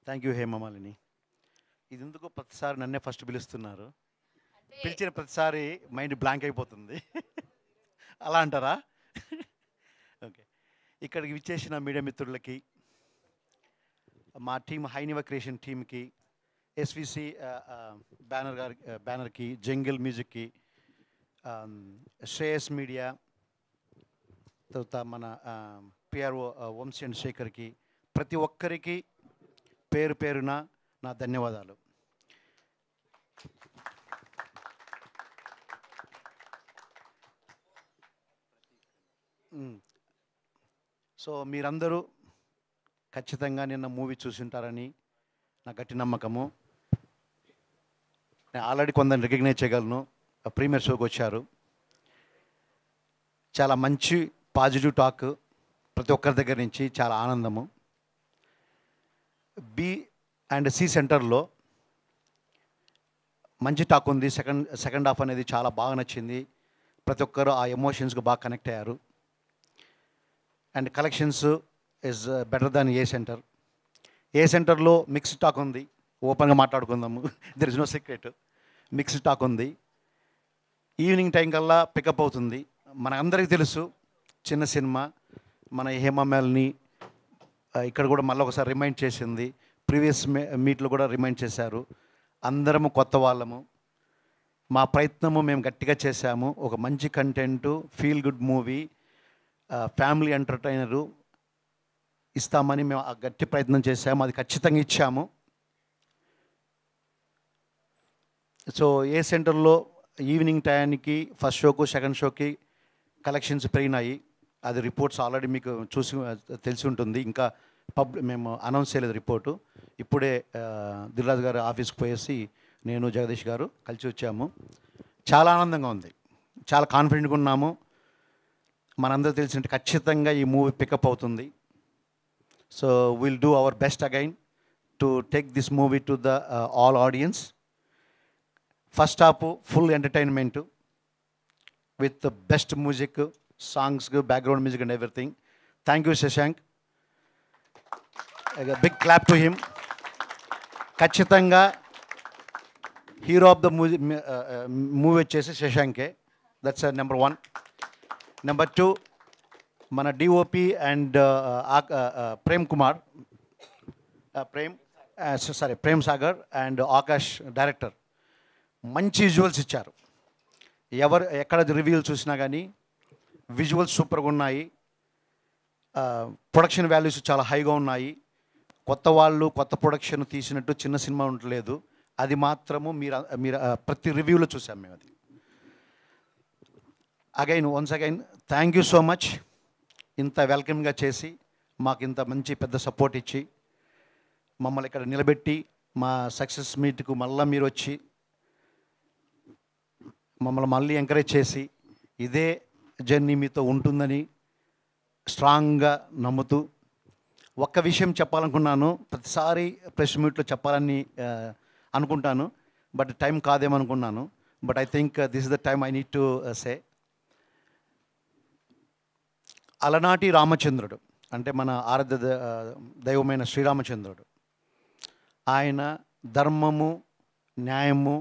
Thank you Hema Malini. ఇది ఎందుకో ప్రతిసారి నన్నే ఫస్ట్ పిలుస్తున్నారు. పిలిచిన ప్రతిసారి మైండ్ బ్లాంక్ అయిపోతుంది. అలా అంటారా? ఓకే. ఇక్కడికి విచ్చేసిన మీడియా మిత్రులకి, మా టీం హైనివా క్రియేషన్ టీమ్కి, ఎస్విసి బ్యానర్కి, జంగిల్ మ్యూజిక్కి, శ్రేయస్ మీడియా, తర్వాత మన పిఆర్ఓ వంశీ అండ్ శేఖర్కి, ప్రతి ఒక్కరికి పేరు పేరున నా ధన్యవాదాలు. సో మీరందరూ ఖచ్చితంగా నిన్న మూవీ చూసింటారని నా గట్టి నమ్మకము. నేను ఆల్రెడీ కొందరిని రికగ్నైజ్ చేయగలను. ప్రీమియర్ షోకి వచ్చారు. చాలా మంచి పాజిటివ్ టాక్ ప్రతి ఒక్కరి దగ్గర నుంచి, చాలా ఆనందము. బి అండ్ సి సెంటర్లో మంచి టాక్ ఉంది. సెకండ్ హాఫ్ అనేది చాలా బాగా నచ్చింది. ప్రతి ఒక్కరు ఆ ఎమోషన్స్కి బాగా కనెక్ట్ అయ్యారు. And collections is better than A centre. A సెంటర్లో మిక్స్డ్ టాక్ ఉంది. ఓపెన్గా మాట్లాడుకుందాము. There is no secret. Mixed talk ఉంది. ఈవినింగ్ టైం కల్లా పికప్ అవుతుంది. మన అందరికీ తెలుసు చిన్న సినిమా. మన హేమమాలిని ఇక్కడ కూడా మళ్ళీ ఒకసారి రిమైండ్ చేసింది. ప్రీవియస్ మీట్లో కూడా రిమైండ్ చేశారు. అందరము కొత్త వాళ్ళము. మా ప్రయత్నము మేము గట్టిగా చేశాము. ఒక మంచి content, feel good movie, family entertainer ఇస్తామని మేము ఆ గట్టి ప్రయత్నం చేశాము. అది ఖచ్చితంగా ఇచ్చాము. సో ఏ సెంటర్లో ఈవినింగ్ టైంకి ఫస్ట్ షోకు సెకండ్ షోకి కలెక్షన్స్ పెరిగినాయి. అది రిపోర్ట్స్ ఆల్రెడీ మీకు తెలిసి ఉంటుంది. ఇంకా మేము అనౌన్స్ చేయలేదు రిపోర్టు. ఇప్పుడే దిల్రాజు గారు ఆఫీస్కి పోయేసి నేను జగదీష్ గారు కలిసి వచ్చాము. చాలా ఆనందంగా ఉంది. చాలా కాన్ఫిడెంట్గా ఉన్నాము. మనందరూ తెలిసినట్టు ఖచ్చితంగా ఈ మూవీ పికప్ అవుతుంది. So will do our best again to take this movie to the all audience. First half full entertainment with best music, songs, background music and everything. Thank you Shashank. Big clap to him. ఖచ్చితంగా hero of the movie వచ్చేసి శశాంకే. That's number 1. Number 2 మన DOP and Prem Sagar and Akash director మంచి visuals ఇచ్చారు. ఎక్కడ రివ్యూలు చూసినా కానీ విజువల్స్ సూపర్గా ఉన్నాయి. ప్రొడక్షన్ వాల్యూస్ చాలా హైగా ఉన్నాయి. కొత్త వాళ్ళు కొత్త ప్రొడక్షన్ తీసినట్టు చిన్న సినిమా ఉండలేదు. అది మాత్రము మీరు ప్రతి రివ్యూలో చూసాం మేము. అది once again thank you so much. ఇంత వెల్కమ్గా చేసి మాకు ఇంత మంచి పెద్ద సపోర్ట్ ఇచ్చి మమ్మల్ని ఇక్కడ నిలబెట్టి మా సక్సెస్ మీట్కు మళ్ళీ మీరు వచ్చి మమ్మల్ని మళ్ళీ ఎంకరేజ్ చేసి ఇదే జర్నీ మీతో ఉంటుందని స్ట్రాంగ్గా నమ్ముతూ, ఒక్క విషయం చెప్పాలనుకున్నాను. ప్రతిసారి ప్రెస్ మీట్లో చెప్పాలని అనుకుంటాను, బట్ టైం కాదేమనుకున్నాను. But I think this is the time I need to say. అలనాటి రామచంద్రుడు అంటే మన ఆరాధ్య దైవమైన శ్రీరామచంద్రుడు. ఆయన ధర్మము, న్యాయము,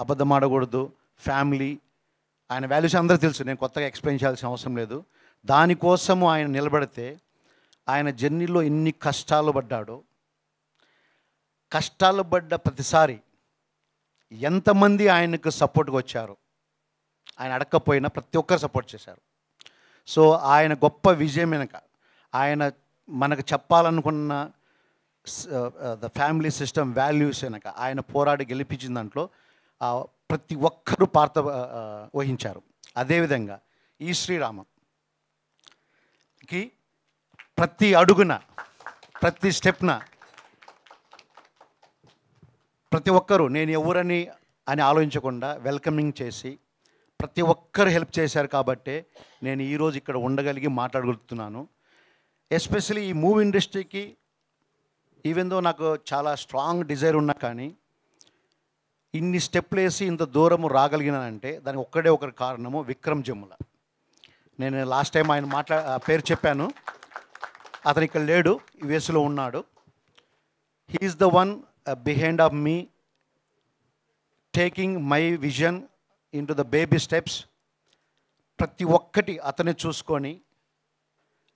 అబద్ధమాడకూడదు, ఫ్యామిలీ, ఆయన వాల్యూస్ అందరికీ తెలుసు. నేను కొత్తగా ఎక్స్ప్లెయిన్ చేయాల్సిన అవసరం లేదు. దానికోసము ఆయన నిలబడితే ఆయన జర్నీలో ఎన్ని కష్టాలు పడ్డాడో, కష్టాలు పడ్డ ప్రతిసారి ఎంతమంది ఆయనకు సపోర్ట్గా వచ్చారు. ఆయన అడగకపోయినా ప్రతి ఒక్కరు సపోర్ట్ చేశారు. సో ఆయన గొప్ప విజయం వెనక, ఆయన మనకు చెప్పాలనుకున్న ద ఫ్యామిలీ సిస్టమ్ వాల్యూస్ వెనక ఆయన పోరాడి గెలిపించిన దాంట్లో ప్రతి ఒక్కరూ పాత్ర వహించారు. అదేవిధంగా ఈ శ్రీరామకి ప్రతి అడుగున, ప్రతి స్టెప్న ప్రతి ఒక్కరూ నేను ఎవరని అని ఆలోచించకుండా వెల్కమింగ్ చేసి ప్రతి ఒక్కరు హెల్ప్ చేశారు. కాబట్టే నేను ఈరోజు ఇక్కడ ఉండగలిగి మాట్లాడగలుగుతున్నాను. ఎస్పెషలీ ఈ మూవీ ఇండస్ట్రీకి ఈవెన్ దో నాకు చాలా స్ట్రాంగ్ డిజైర్ ఉన్నా కానీ ఇన్ని స్టెప్లు వేసి ఇంత దూరము రాగలిగినానంటే దానికి ఒక్కడే ఒకరి కారణము విక్రమ్ జమ్ముల. నేను లాస్ట్ టైం ఆయన పేరు చెప్పాను. అతను ఇక్కడ లేడు, యుఎస్లో ఉన్నాడు. He is the one behind of me, taking my vision into the baby steps. ప్రతి ఒక్కటి అతనే చూసుకొని,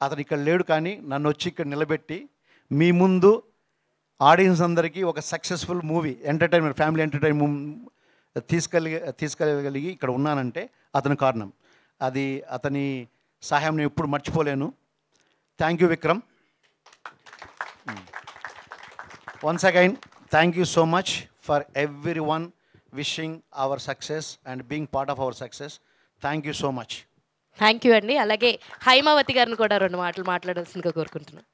అతను ఇక్కడ లేడు కానీ నన్ను వచ్చి ఇక్కడ నిలబెట్టి మీ ముందు ఆడియన్స్ అందరికీ ఒక successful movie, entertainment, family entertainment తీసుకెళ్ళగలిగి ఇక్కడ ఉన్నానంటే అతని కారణం. అది అతని సహాయం నేను ఎప్పుడు మర్చిపోలేను. Thank you Vikram. Once again thank you so much for every one wishing our success and being part of our success. Thank you so much. Thank you అండి. అలాగే హైమావతి గారిని కూడా 2 మాటలు మాట్లాడాల్సిందిగా కోరుకుంటున్నాను.